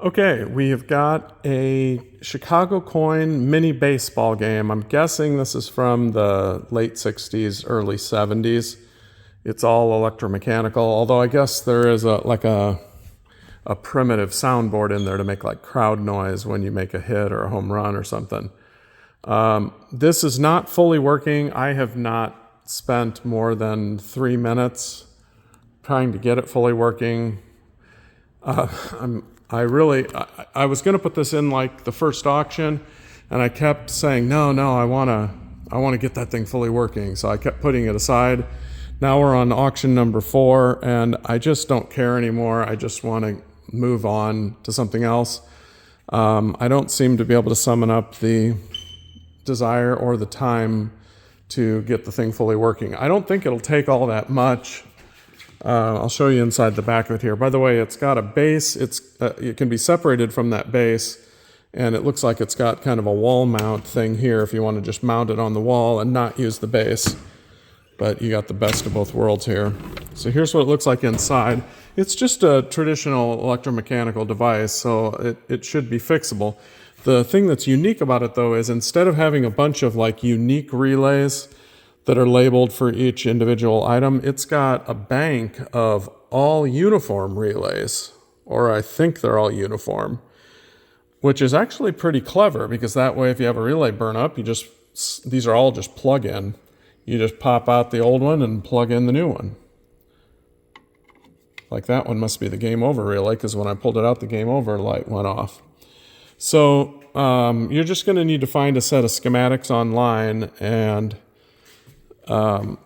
Okay, we have got a Chicago coin mini baseball game. I'm guessing this is from the late 60s, early 70s. It's all electromechanical, although I guess there is a primitive soundboard in there to make like crowd noise when you make a hit or a home run or something. This is not fully working. I have not spent more than 3 minutes trying to get it fully working. I was going to put this in like the first auction, and I kept saying, no, I want to get that thing fully working. So I kept putting it aside. Now we're on auction number 4, and I just don't care anymore. I just want to move on to something else. I don't seem to be able to summon up the desire or the time to get the thing fully working. I don't think it'll take all that much. I'll show you inside the back of it here. By the way, it's got a base. It can be separated from that base, and it looks like it's got kind of a wall mount thing here if you want to just mount it on the wall and not use the base. But you got the best of both worlds here. So here's what it looks like inside. It's just a traditional electromechanical device, so it should be fixable. The thing that's unique about it, though, is instead of having a bunch of like unique relays that are labeled for each individual item, it's got a bank of all uniform relays, or I think they're all uniform, which is actually pretty clever, because that way if you have a relay burn up, these are all just plug-in. You just pop out the old one and plug in the new one. Like that one must be the game over relay, because when I pulled it out, the game over light went off. So you're just going to need to find a set of schematics online, and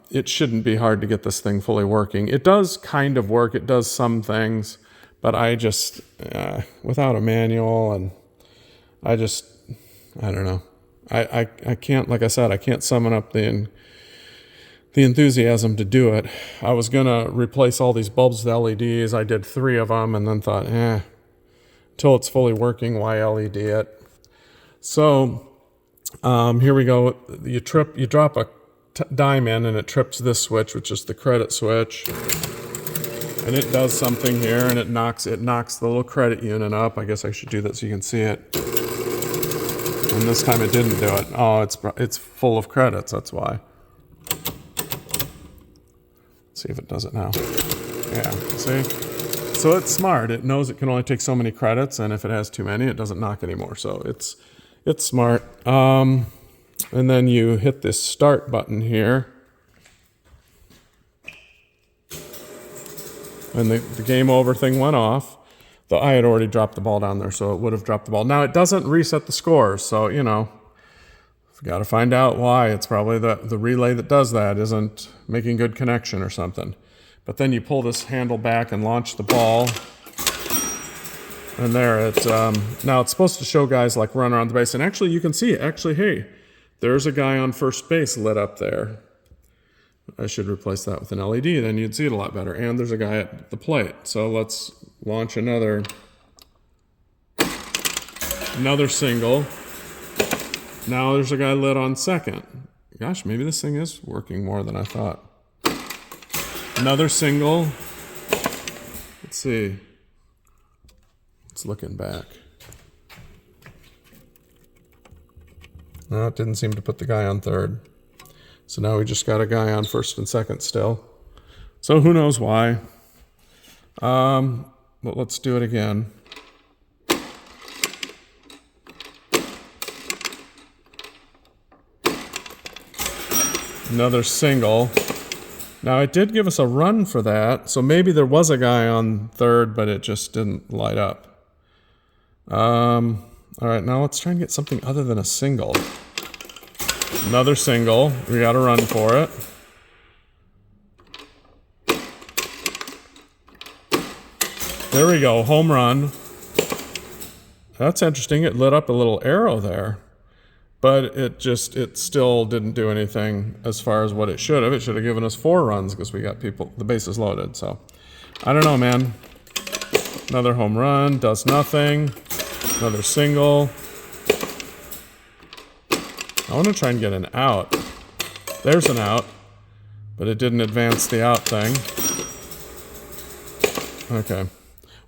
it shouldn't be hard to get this thing fully working. It does kind of work. It does some things, but I just, without a manual, and I don't know. I can't, like I said, I can't summon up the enthusiasm to do it. I was going to replace all these bulbs with LEDs. I did 3 of them and then thought, until it's fully working, why LED it? So here we go. You drop a dime in, and it trips this switch, which is the credit switch, and it does something here, and it knocks the little credit unit up. I guess I should do that so you can see it. And this time it didn't do it. Oh, it's full of credits. That's why. Let's see if it does it now. Yeah, see? So it's smart. It knows it can only take so many credits, and if it has too many, it doesn't knock anymore. So it's smart. And then you hit this start button here, and the game over thing went off. I had already dropped the ball down there, so it would have dropped the ball. Now it doesn't reset the scores, so we've got to find out why. It's probably the relay that does that isn't making good connection or something. But then you pull this handle back and launch the ball, and there now it's supposed to show guys like run around the base, and actually you can see it. Actually, hey, there's a guy on first base lit up there. I should replace that with an LED, then you'd see it a lot better. And there's a guy at the plate. So let's launch another single. Now there's a guy lit on second. Gosh, maybe this thing is working more than I thought. Another single. Let's see. It's looking back. No, it didn't seem to put the guy on third. So now we just got a guy on first and second still. So who knows why. But let's do it again. Another single. Now it did give us a run for that, so maybe there was a guy on third, but it just didn't light up. All right, now let's try and get something other than a single. Another single. We got to run for it. There we go. Home run. That's interesting. It lit up a little arrow there, but it still didn't do anything as far as what it should have. It should have given us 4 runs because we got the bases loaded. So I don't know, man. Another home run. Does nothing. Another single. I want to try and get an out. There's an out, but it didn't advance the out thing. Okay.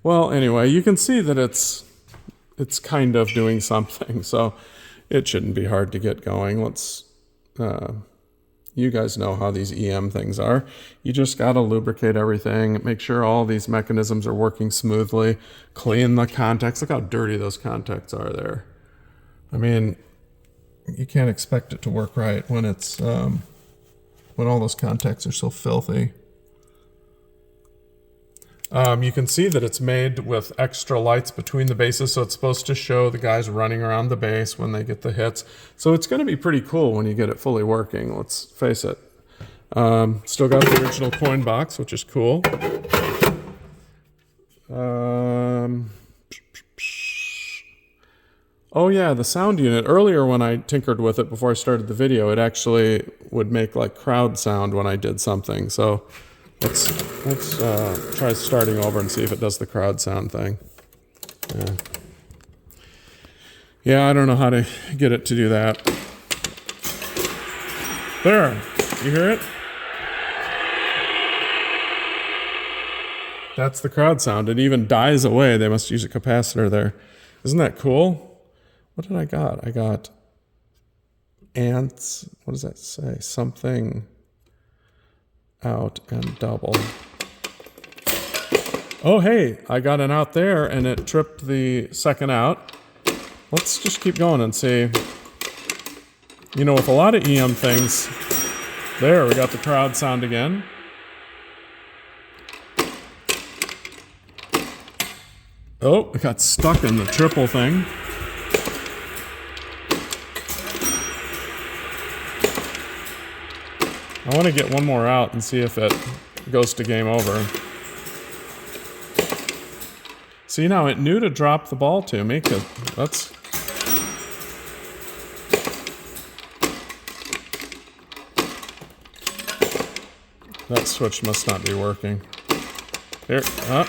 Well, anyway, you can see that it's it's kind of doing something. So it shouldn't be hard to get going. You guys know how these EM things are. You just got to lubricate everything, make sure all these mechanisms are working smoothly, clean the contacts. Look how dirty those contacts are there. I mean, you can't expect it to work right when it's when all those contacts are so filthy. You can see that it's made with extra lights between the bases, so it's supposed to show the guys running around the base when they get the hits. So it's going to be pretty cool when you get it fully working, let's face it. Still got the original coin box, which is cool. Oh yeah, the sound unit. Earlier when I tinkered with it before I started the video, it actually would make like crowd sound when I did something. So let's try starting over and see if it does the crowd sound thing. Yeah, I don't know how to get it to do that. There, you hear it? That's the crowd sound. It even dies away. They must use a capacitor there. Isn't that cool? What did I got? I got ants. What does that say? Something out and double. Oh, hey, I got an out there and it tripped the second out. Let's just keep going and see. You know, with a lot of EM things, there, we got the crowd sound again. Oh, it got stuck in the triple thing. I want to get one more out and see if it goes to game over. See, now it knew to drop the ball to me, because that switch must not be working. Here, up.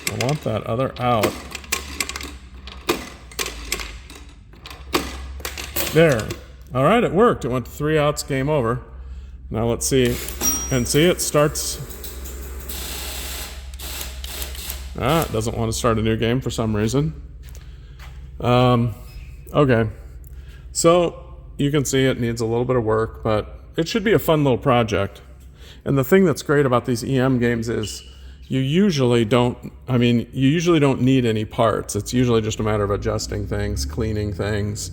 I want that other out. There. All right, it worked. It went to 3 outs, game over. Now let's see. And see, it starts. It doesn't want to start a new game for some reason. Okay. So you can see it needs a little bit of work, but it should be a fun little project. And the thing that's great about these EM games is you usually don't need any parts. It's usually just a matter of adjusting things, cleaning things.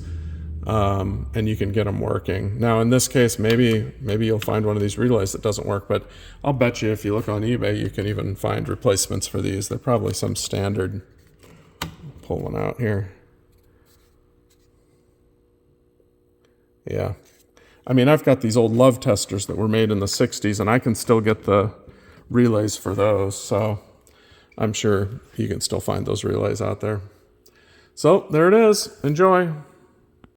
And you can get them working. Now, in this case, maybe you'll find one of these relays that doesn't work, but I'll bet you if you look on eBay, you can even find replacements for these. They're probably some standard. Pull one out here. Yeah. I mean, I've got these old love testers that were made in the 60s, and I can still get the relays for those, so I'm sure you can still find those relays out there. So, there it is. Enjoy.